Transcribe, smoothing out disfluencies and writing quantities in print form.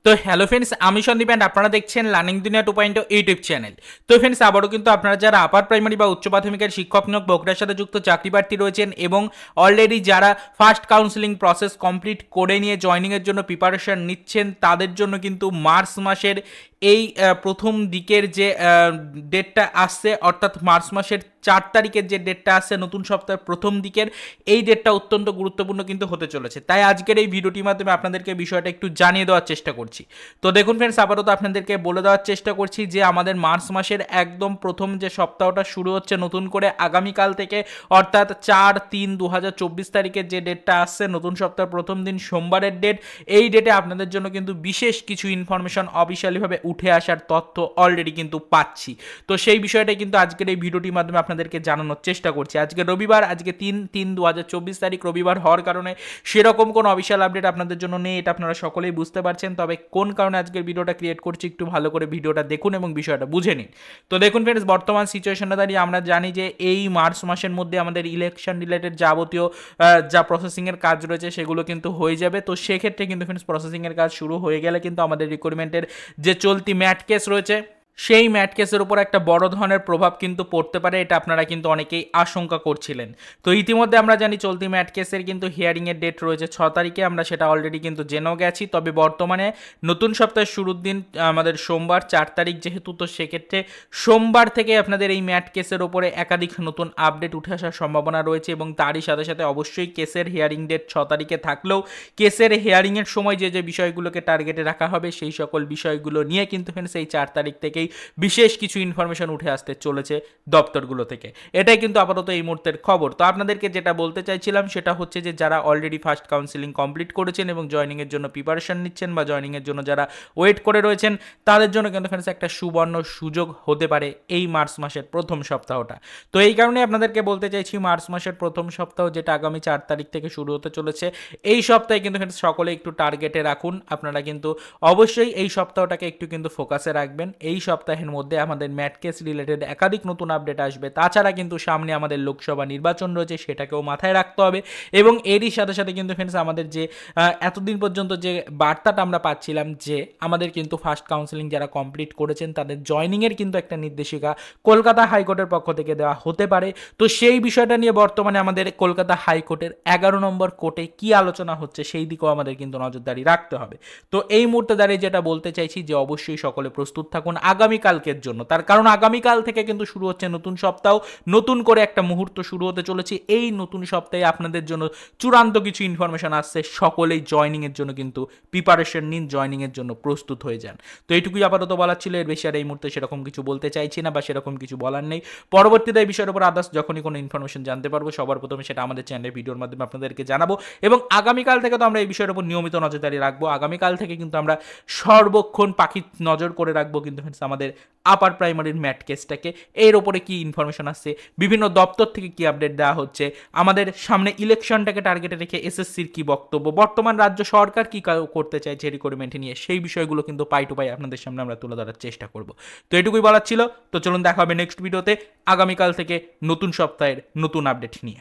তো hello friends, আমি Sandeep and আপনারা দেখছেন লার্নিং দুনিয়া 2.0 ইউটিউব চ্যানেল। তো ফ্রেন্ডস, আবারও কিন্তু আপনারা যারা আপার প্রাইমারি বা উচ্চ প্রাথমিকের শিক্ষক নিয়োগ প্রক্রিয়ার সাথে যুক্ত চাকরি প্রার্থী রয়েছেন এবং অলরেডি যারা ফার্স্ট কাউন্সেলিং প্রসেস কমপ্লিট করে নিয়ে জয়নিংয়ের জন্য প্রিপারেশন নিচ্ছেন, তাদের জন্য কিন্তু মার্চ মাসের এই প্রথম দিকের যে ডেটটা আসছে, অর্থাৎ মার্চ মাসের 4 তারিখের যে ডেটটা আসছে নতুন সপ্তাহের প্রথম দিকের, এই ডেটটা অত্যন্ত গুরুত্বপূর্ণ কিন্তু হতে চলেছে। তাই আজকের এই ভিডিওটির মাধ্যমে আপনাদেরকে বিষয়টা একটু জানিয়ে দেওয়ার চেষ্টা করছি। তো দেখুন ফ্রেন্ডস, আপাতত আপনাদেরকে বলে দেওয়ার চেষ্টা করছি যে আমাদের মার্চ মাসের একদম প্রথম যে সপ্তাহটা শুরু হচ্ছে নতুন করে আগামীকাল থেকে, অর্থাৎ 4/3/2024 তারিখের যে ডেটটা আসছে নতুন সপ্তাহের প্রথম দিন সোমবারের ডেট, এই ডেটে আপনাদের জন্য কিন্তু বিশেষ কিছু ইনফরমেশন অফিসিয়ালিভাবে উঠে আসার তথ্য অলরেডি কিন্তু পাচ্ছি। তো সেই বিষয়টাই কিন্তু আজকের এই ভিডিওটির মাধ্যমে আপনাদেরকে জানানোর চেষ্টা করছি। আজকে রবিবার, আজকে 3/3/2024 তারিখ রবিবার হওয়ার কারণে সেরকম কোনো অফিসিয়াল আপডেট আপনাদের জন্য নেই, এটা আপনারা সকলেই বুঝতে পারছেন। তবে কোন কারণে আজকের ভিডিওটা ক্রিয়েট করছি একটু ভালো করে ভিডিওটা দেখুন এবং বিষয়টা বুঝে নিন। তো দেখুন ফ্রেন্ডস, বর্তমান সিচুয়েশনটা দাঁড়িয়ে আমরা জানি যে এই মার্চ মাসের মধ্যে আমাদের ইলেকশন রিলেটেড যাবতীয় যা প্রসেসিংয়ের কাজ রয়েছে সেগুলো কিন্তু হয়ে যাবে। তো সেক্ষেত্রে কিন্তু ফ্রেন্ডস প্রসেসিংয়ের কাজ শুরু হয়ে গেলে কিন্তু আমাদের রিক্রুটমেন্টের যে চলতি ম্যাট কেস রয়েছে, সেই ম্যাট কেসের উপর একটা বড় ধরনের প্রভাব কিন্তু পড়তে পারে, এটা আপনারা কিন্তু অনেকেই আশঙ্কা করছিলেন। তো ইতিমধ্যে আমরা জানি চলতি ম্যাট কেসের কিন্তু হিয়ারিংয়ের ডেট রয়েছে 6 তারিখে, আমরা সেটা অলরেডি কিন্তু জেনেও গেছি। তবে বর্তমানে নতুন সপ্তাহের শুরুর দিন আমাদের সোমবার 4 তারিখ যেহেতু, তো সেক্ষেত্রে সোমবার থেকে আপনাদের এই ম্যাট কেসের ওপরে একাধিক নতুন আপডেট উঠে আসার সম্ভাবনা রয়েছে এবং তারই সাথে সাথে অবশ্যই কেসের হিয়ারিং ডেট 6 তারিখে থাকলেও কেসের হিয়ারিংয়ের সময় যে যে বিষয়গুলোকে টার্গেটে রাখা হবে সেই সকল বিষয়গুলো নিয়ে কিন্তু সেই 4 তারিখ থেকেই বিশেষ কিছু ইনফরমেশন উঠে আসতে চলেছে দপ্তরগুলো থেকে। এটাই কিন্তু আপাতত এই মুহূর্তের খবর। তো আপনাদেরকে যেটা বলতে চাইছিলাম সেটা হচ্ছে যে যারা অলরেডি ফার্স্ট কাউন্সেলিং কমপ্লিট করেছেন এবং জয়নিংয়ের জন্য প্রিপারেশন নিচ্ছেন বা জয়নিংয়ের জন্য যারা ওয়েট করে রয়েছেন, তাদের জন্য কিন্তু ফ্রেন্ডস একটা সুবর্ণ সুযোগ হতে পারে এই মার্চ মাসের প্রথম সপ্তাহটা। তো এই কারণে আপনাদেরকে বলতে চাইছি মার্চ মাসের প্রথম সপ্তাহ যেটা আগামী 4 তারিখ থেকে শুরু হতে চলেছে, এই সপ্তাহে কিন্তু ফ্রেন্ডস সকলে একটু টার্গেটে রাখুন। আপনারা কিন্তু অবশ্যই এই সপ্তাহটাকে একটু কিন্তু ফোকাসে রাখবেন। এই সপ্তাহের মধ্যে আমাদের ম্যাট কেস রিলেটেড একাধিক নতুন আপডেট আসবে। তাছাড়া কিন্তু সামনে আমাদের লোকসভা নির্বাচন রয়েছে, সেটাকেও মাথায় রাখতে হবে। এবং এরই সাথে সাথে কিন্তু ফ্রেন্ডস আমাদের যে এতদিন পর্যন্ত যে বার্তাটা আমরা পাচ্ছিলাম যে আমাদের কিন্তু ফার্স্ট কাউন্সেলিং যারা কমপ্লিট করেছেন তাদের জয়নিংয়ের কিন্তু একটা নির্দেশিকা কলকাতা হাইকোর্টের পক্ষ থেকে দেওয়া হতে পারে। তো সেই বিষয়টা নিয়ে বর্তমানে আমাদের কলকাতা হাইকোর্টের 11 নম্বর কোর্টে কি আলোচনা হচ্ছে সেই দিকেও আমাদের কিন্তু নজরদারি রাখতে হবে। তো এই মুহূর্তে দাঁড়িয়ে যেটা বলতে চাইছি যে অবশ্যই সকলে প্রস্তুত থাকুন আগামীকালকের জন্য। তার কারণ আগামীকাল থেকে কিন্তু শুরু হচ্ছে নতুন সপ্তাহ, নতুন করে একটা মুহূর্ত শুরু হতে চলেছে। এই নতুন সপ্তাহে আপনাদের জন্য চূড়ান্ত কিছু ইনফরমেশন আসছে, সকলেই জয়নিংয়ের জন্য কিন্তু প্রিপারেশন নিন, জয়নিংয়ের জন্য প্রস্তুত হয়ে যান। তো এইটুকুই আপাতত বলার ছিল, এর বেশি আর এই মুহূর্তে সেরকম কিছু বলতে চাইছি না বা সেরকম কিছু বলার নেই। পরবর্তীতে এই বিষয়ের উপর আদার্স যখনই কোনো ইনফরমেশন জানতে পারবো সবার প্রথমে সেটা আমাদের চ্যানেলের ভিডিওর মাধ্যমে আপনাদেরকে জানাবো। এবং আগামীকাল থেকে তো আমরা এই বিষয়ের উপর নিয়মিত নজরদারি রাখবো। আগামীকাল থেকে কিন্তু আমরা সর্বক্ষণ পাখি নজর করে রাখবো কিন্তু আমাদের আপার প্রাইমারির ম্যাট কেসটাকে, এর ওপরে কি ইনফরমেশন আসছে, বিভিন্ন দপ্তর থেকে কি আপডেট দেওয়া হচ্ছে, আমাদের সামনে ইলেকশনটাকে টার্গেটে রেখে এসএসসির কি বক্তব্য, বর্তমান রাজ্য সরকার কি করতে চাইছে রিক্রুটমেন্ট নিয়ে, সেই বিষয়গুলো কিন্তু পাই টু পাই আপনাদের সামনে আমরা তুলে ধরার চেষ্টা করব। তো এটুকুই বলার ছিল। তো চলুন দেখা হবে নেক্সট ভিডিওতে আগামীকাল থেকে নতুন সপ্তাহের নতুন আপডেট নিয়ে।